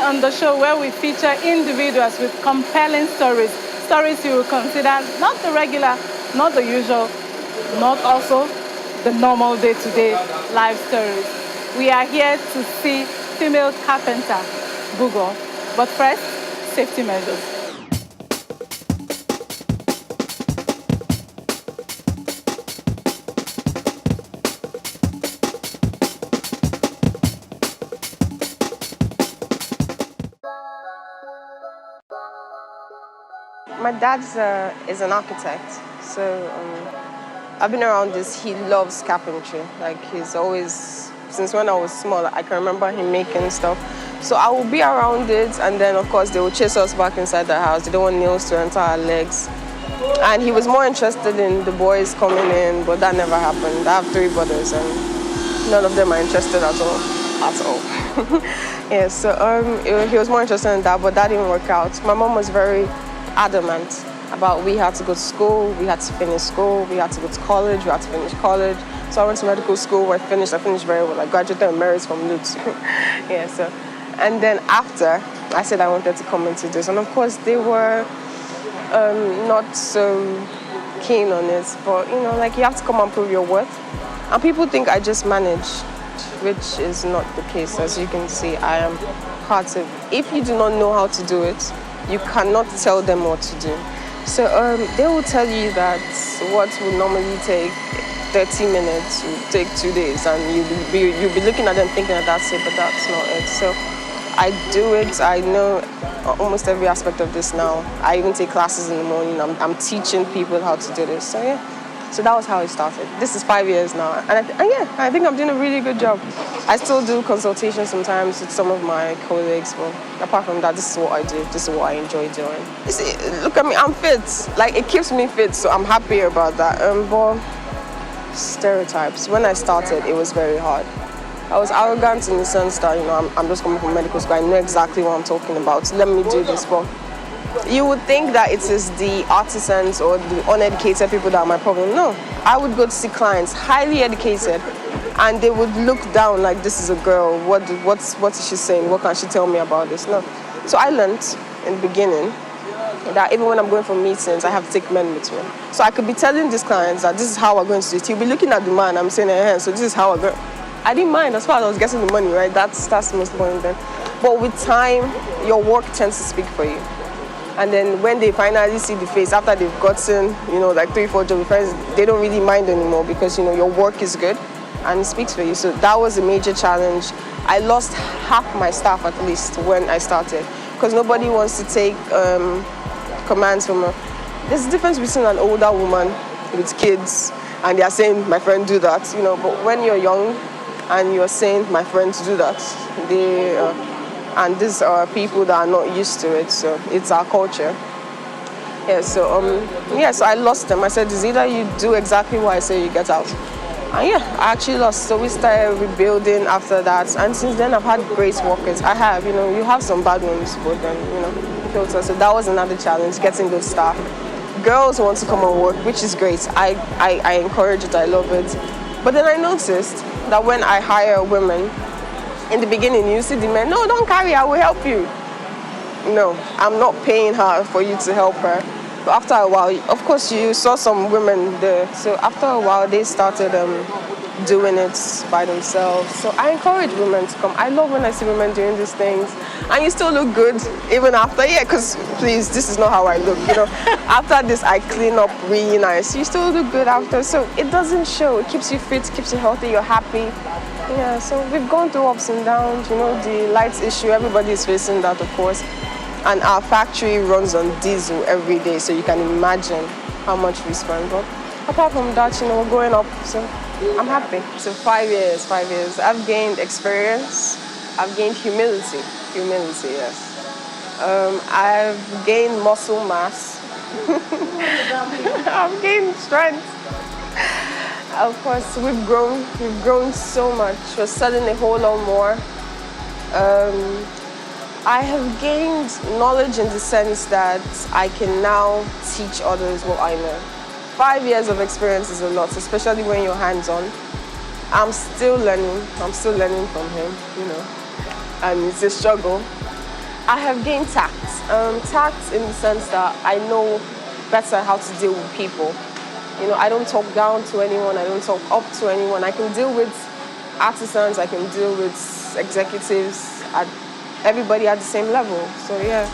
on the show where we feature individuals with compelling stories. Stories you will consider not the regular, not the usual, not also the normal day-to-day life stories. We are here to see female carpenter, Buogo. But first, safety measures. My dad is an architect, so I've been around this. He loves carpentry. Like, he's always, since when I was small, I can remember him making stuff. So I will be around it, and then of course they will chase us back inside the house. They don't want nails to enter our legs. And he was more interested in the boys coming in, but that never happened. I have 3 brothers, and none of them are interested at all. Yeah, so he was more interested in that, but that didn't work out. My mom was very adamant about we had to go to school, we had to finish school, we had to go to college, we had to finish college. So I went to medical school, I finished very well. I graduated with merit from Lutz. Yeah, so, and then after, I said I wanted to come into this. And of course, they were not so keen on it. But, you know, like, you have to come and prove your worth. And people think I just manage, which is not the case. As you can see, I am part of. If you do not know how to do it, you cannot tell them what to do. So they will tell you that what would normally take 30 minutes will take 2 days, and you'll be looking at them thinking that that's it, but that's not it. So I do it. I know almost every aspect of this now. I even take classes in the morning. I'm teaching people how to do this. So yeah. So that was how it started. This is 5 years now. And I think I'm doing a really good job. I still do consultations sometimes with some of my colleagues, but apart from that, this is what I do. This is what I enjoy doing. You see, look at me, I'm fit. Like, it keeps me fit, so I'm happy about that. But stereotypes. When I started, it was very hard. I was arrogant in the sense that, you know, I'm just coming from medical school. I know exactly what I'm talking about. So let me do this. But you would think that it is the artisans or the uneducated people that are my problem. No, I would go to see clients, highly educated, and they would look down like, this is a girl, what is she saying? What can she tell me about this? No. So I learned in the beginning that even when I'm going for meetings, I have to take men with me. So I could be telling these clients that this is how we're going to do it. He'll be looking at the man, I'm saying, so this is how we're going. I didn't mind as far as I was getting the money, right? That's the most important thing. But with time, your work tends to speak for you. And then when they finally see the face, after they've gotten, you know, like 3-4 job friends, they don't really mind anymore because, you know, your work is good and it speaks for you. So that was a major challenge. I lost half my staff at least when I started because nobody wants to take commands from her. There's a difference between an older woman with kids and they are saying, my friend, do that, you know, but when you're young and you're saying, my friend, do that, and these are people that are not used to it, so it's our culture. Yeah, so so I lost them. I said, it's either you do exactly what I say, you get out. And yeah, I actually lost. So we started rebuilding after that, and since then I've had great workers. I have, you know, you have some bad ones, but then, you know, filter. So that was another challenge, getting good staff. Girls want to come and work, which is great. I encourage it, I love it. But then I noticed that when I hire women, in the beginning, you see the men, no, don't carry, I will help you. No, I'm not paying her for you to help her. But after a while, of course, you saw some women there. So after a while, they started doing it by themselves. So I encourage women to come. I love when I see women doing these things. And you still look good even after, because please, this is not how I look. You know, after this, I clean up really nice. You still look good after. So it doesn't show. It keeps you fit, keeps you healthy, you're happy. Yeah, so we've gone through ups and downs, you know, the lights issue, everybody is facing that, of course. And our factory runs on diesel every day, so you can imagine how much we spend. But apart from that, you know, we're going up, so I'm happy. So 5 years. I've gained experience, I've gained humility, yes. I've gained muscle mass, I've gained strength. Of course, we've grown so much. We're selling a whole lot more. I have gained knowledge in the sense that I can now teach others what I know. 5 years of experience is a lot, especially when you're hands-on. I'm still learning from him, you know, and it's a struggle. I have gained tact. Tact in the sense that I know better how to deal with people. You know, I don't talk down to anyone. I don't talk up to anyone. I can deal with artisans. I can deal with executives, everybody at the same level. So yeah,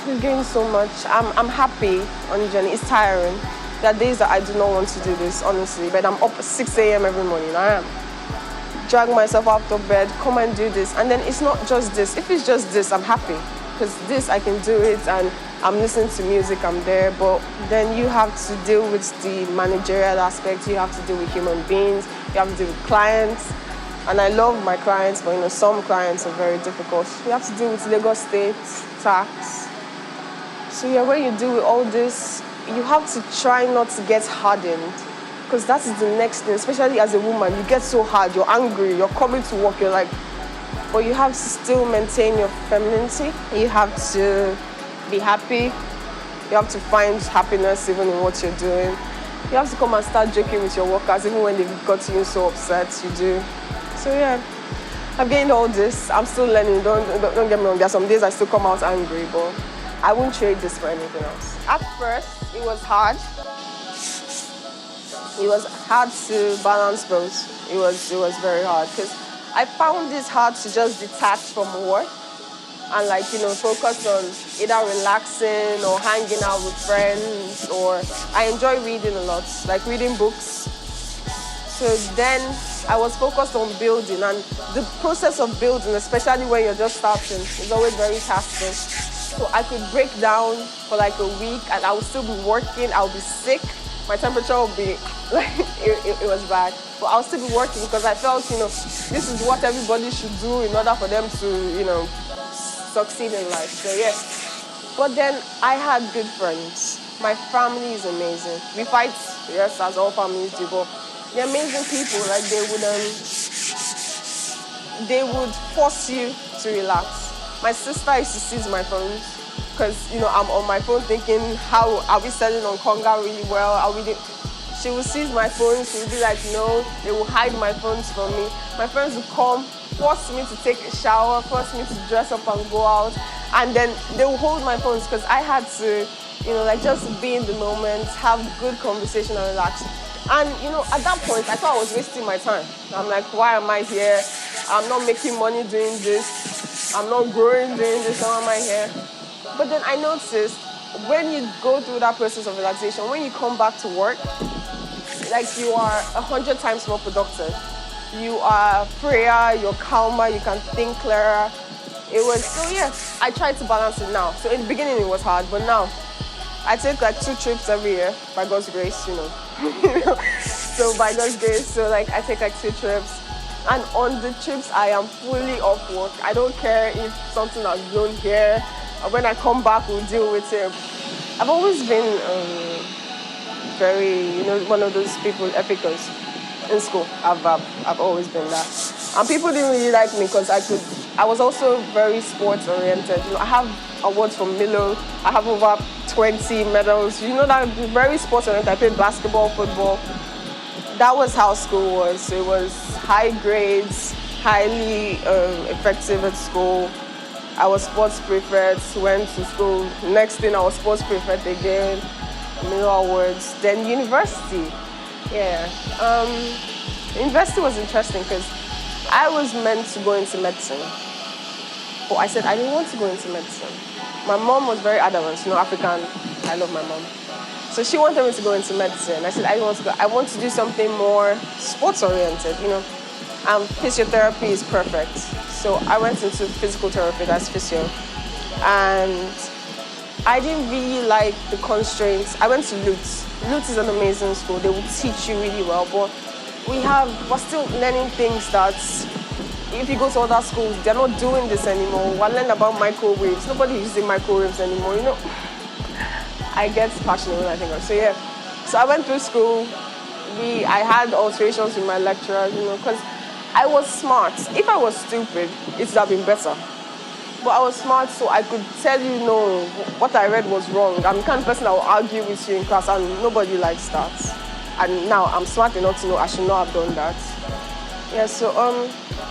we've gained so much. I'm happy on the journey. It's tiring. There are days that I do not want to do this, honestly, but I'm up at 6 a.m. every morning. I am. Drag myself out of bed, come and do this. And then it's not just this. If it's just this, I'm happy. Because this, I can do it, and I'm listening to music, I'm there. But then you have to deal with the managerial aspect. You have to deal with human beings. You have to deal with clients. And I love my clients, but you know, some clients are very difficult. You have to deal with Lagos State, tax. So yeah, when you deal with all this, you have to try not to get hardened, because that is the next thing, especially as a woman. You get so hard, you're angry, you're coming to work, you're like, but you have to still maintain your femininity. You have to be happy. You have to find happiness even in what you're doing. You have to come and start joking with your workers, even when they've got you so upset, you do. So yeah, I've gained all this. I'm still learning, don't get me wrong. There are some days I still come out angry, but I won't trade this for anything else. At first, it was hard. It was hard to balance both. It was very hard, because I found this hard to just detach from work and focus on either relaxing or hanging out with friends, or I enjoy reading a lot, like reading books. So then I was focused on building, and the process of building, especially when you're just starting, is always very taxing. So I could break down for like a week and I would still be working, I'll be sick, my temperature would be, it was bad. But I'll still be working because I felt, this is what everybody should do in order for them to, succeed in life. So yes. But then I had good friends. My family is amazing. We fight, yes, as all families do, but they're amazing people. Like they would force you to relax. My sister used to seize my phones because, I'm on my phone thinking, how are we selling on Conga really well? She would seize my phone. She would be like, no. They will hide my phones from me. My friends would come, force me to take a shower, force me to dress up and go out. And then they would hold my phones because I had to, just be in the moment, have good conversation and relax. And, at that point, I thought I was wasting my time. I'm like, why am I here? I'm not making money doing this. I'm not growing doing this. Why am I here? But then I noticed when you go through that process of relaxation, when you come back to work, you are 100 times more productive. You are freer, you're calmer, you can think clearer. I tried to balance it now. So in the beginning it was hard, but now I take 2 trips every year by God's grace, So by God's grace, I take 2 trips. And on the trips, I am fully off work. I don't care if something has blown here. When I come back, we'll deal with it. I've always been very, one of those people, epicers in school. I've always been that. And people didn't really like me because I was also very sports oriented. I have awards from Milo. I have over 20 medals. That I'm very sports oriented. I played basketball, football. That was how school was. It was high grades, highly effective at school. I was sports prefect, went to school. Next thing, I was sports prefect again, Milo Awards. Then university. Yeah. University was interesting because I was meant to go into medicine. But I said I didn't want to go into medicine. My mom was very adamant, African. I love my mom. So she wanted me to go into medicine. I said, I don't want to go. I want to do something more sports-oriented, And physiotherapy is perfect. So I went into physical therapy, that's physio. And I didn't really like the constraints. I went to Lutz. Lutz is an amazing school. They will teach you really well. But we're still learning things that, if you go to other schools, they're not doing this anymore. We're learning about microwaves. Nobody's using microwaves anymore, I get passionate when I think of it. So yeah, so I went through school. I had alterations with my lecturers, because I was smart. If I was stupid, it would have been better. But I was smart, so I could tell you, no, what I read was wrong. I'm the kind of person that will argue with you in class, and nobody likes that. And now I'm smart enough to know I should not have done that. Yeah, so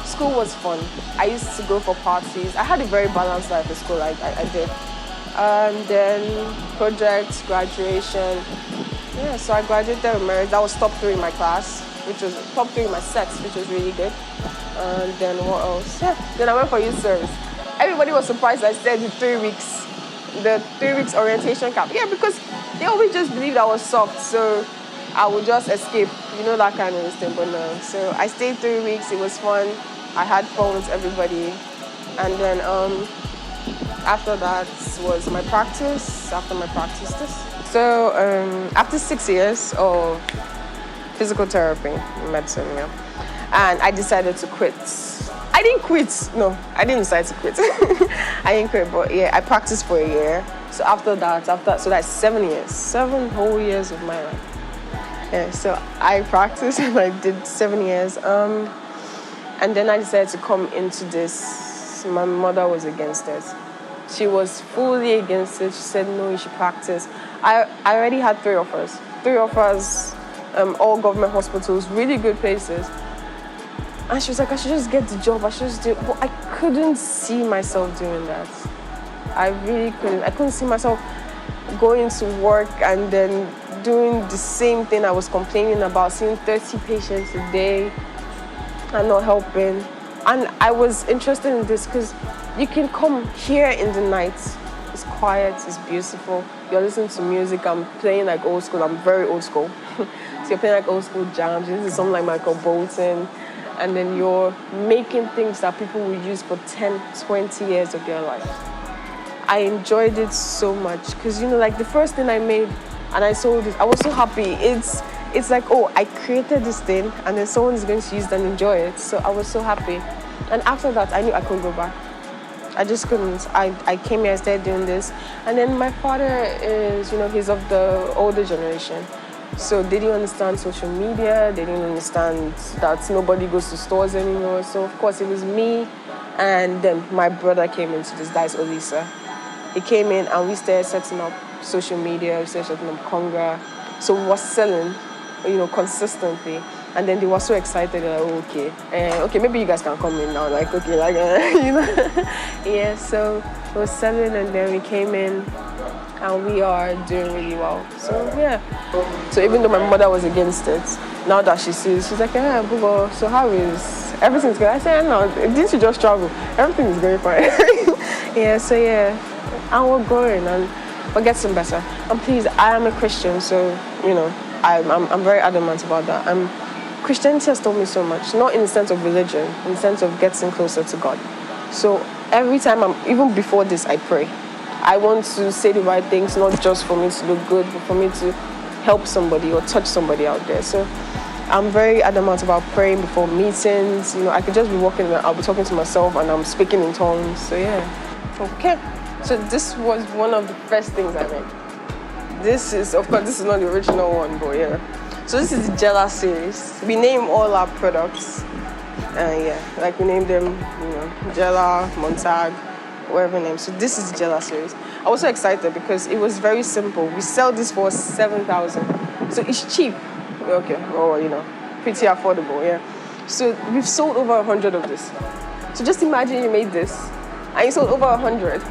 school was fun. I used to go for parties. I had a very balanced life at school, I did. And then projects, graduation. Yeah, so I graduated with merit. That was top 3 in my class, which was top 3 in my sets, which was really good. And then what else? Yeah, then I went for youth service. Everybody was surprised I stayed the 3 weeks, the 3 weeks orientation camp. Yeah, because they always just believed I was soft, so I would just escape, that kind of thing, but no. So I stayed 3 weeks, it was fun. I had fun with everybody. And then after that was my practice, So after 6 years of physical therapy in medicine, yeah, and I decided to quit. I didn't quit, no, I didn't decide to quit. I didn't quit, but yeah, I practiced for a year. So after that, so that's 7 years, 7 whole years of my life. Yeah, so I practiced and I did 7 years. And then I decided to come into this. My mother was against it. She was fully against it. She said, no, you should practice. I already had 3 offers. 3 offers, all government hospitals, really good places. And she was like, I should just get the job. I should just do it. But I couldn't see myself doing that. I really couldn't. I couldn't see myself going to work and then doing the same thing I was complaining about, seeing 30 patients a day and not helping. And I was interested in this because you can come here in the night. It's quiet, it's beautiful. You're listening to music. I'm playing like old school. I'm very old school. So you're playing like old school jams. This is something like Michael Bolton. And then you're making things that people will use for 10, 20 years of their life. I enjoyed it so much because, like the first thing I made and I sold it, I was so happy. It's like, oh, I created this thing and then someone is going to use it and enjoy it. So I was so happy. And after that, I knew I couldn't go back. I just couldn't. I came here, I started doing this. And then my father is, he's of the older generation. So they didn't understand social media. They didn't understand that nobody goes to stores anymore. So, of course, it was me. And then my brother came into this, that is Olisa. He came in and we started setting up social media, we started setting up Conga. So we were selling, consistently. And then they were so excited, like, okay, maybe you guys can come in now. Like, okay, Yeah, so we were selling and then we came in and we are doing really well. So, yeah. So even though my mother was against it, now that she sees, she's like, yeah, Buogo, so how is everything's good? I said, no, didn't you just travel? Everything is going fine. Yeah, so yeah. And we're growing and we're getting better. And please, I am a Christian, so, I'm very adamant about that. Christianity has taught me so much, not in the sense of religion, in the sense of getting closer to God. So every time even before this, I pray. I want to say the right things, not just for me to look good, but for me to help somebody or touch somebody out there. So I'm very adamant about praying before meetings. I could just be walking and I'll be talking to myself and I'm speaking in tongues. So yeah. Okay. So this was one of the first things I made. This is not the original one, but yeah. So this is the Jella series. We name all our products. Like we named them, Jella, Montag, whatever name. So this is the Jella series. I was so excited because it was very simple. We sell this for 7,000. So it's cheap. Okay, or pretty affordable, yeah. So we've sold over 100 of this. So just imagine you made this and you sold over 100.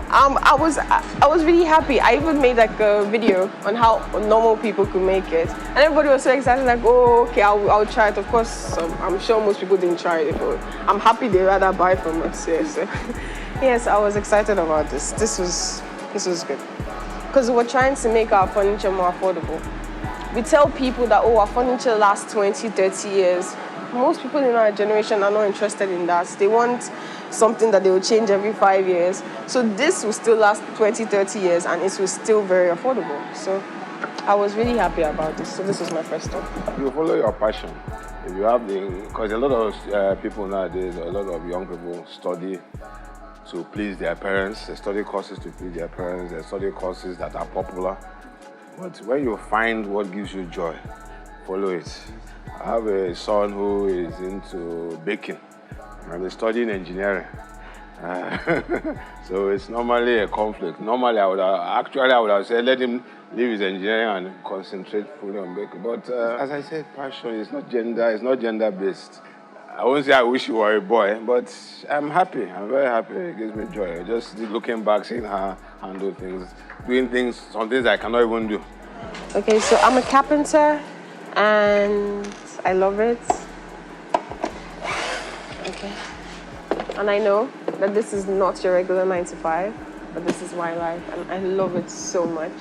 I was really happy. I even made like a video on how normal people could make it, and everybody was so excited. Like, oh, okay, I'll try it. Of course, I'm sure most people didn't try it, but I'm happy they rather buy from us. Yeah, so yes, I was excited about this. This was good because we're trying to make our furniture more affordable. We tell people that our furniture lasts 20, 30 years. Most people in our generation are not interested in that. They want something that they will change every 5 years. So this will still last 20, 30 years and it was still very affordable. So I was really happy about this. So this is my first one. You follow your passion. If you have because a lot of people nowadays, a lot of young people study to please their parents. They study courses to please their parents. They study courses that are popular. But when you find what gives you joy, follow it. I have a son who is into baking and he's studying engineering. So it's normally a conflict. Normally, I would have said, let him leave his engineering and concentrate fully on baking. But as I said, passion is not gender. It's not gender-based. I won't say I wish you were a boy, but I'm happy. I'm very happy. It gives me joy. Just looking back, seeing her handle things, doing things, some things I cannot even do. Okay, so I'm a carpenter, and I love it. Okay. And I know that this is not your regular 9 to 5, but this is my life, and I love it so much.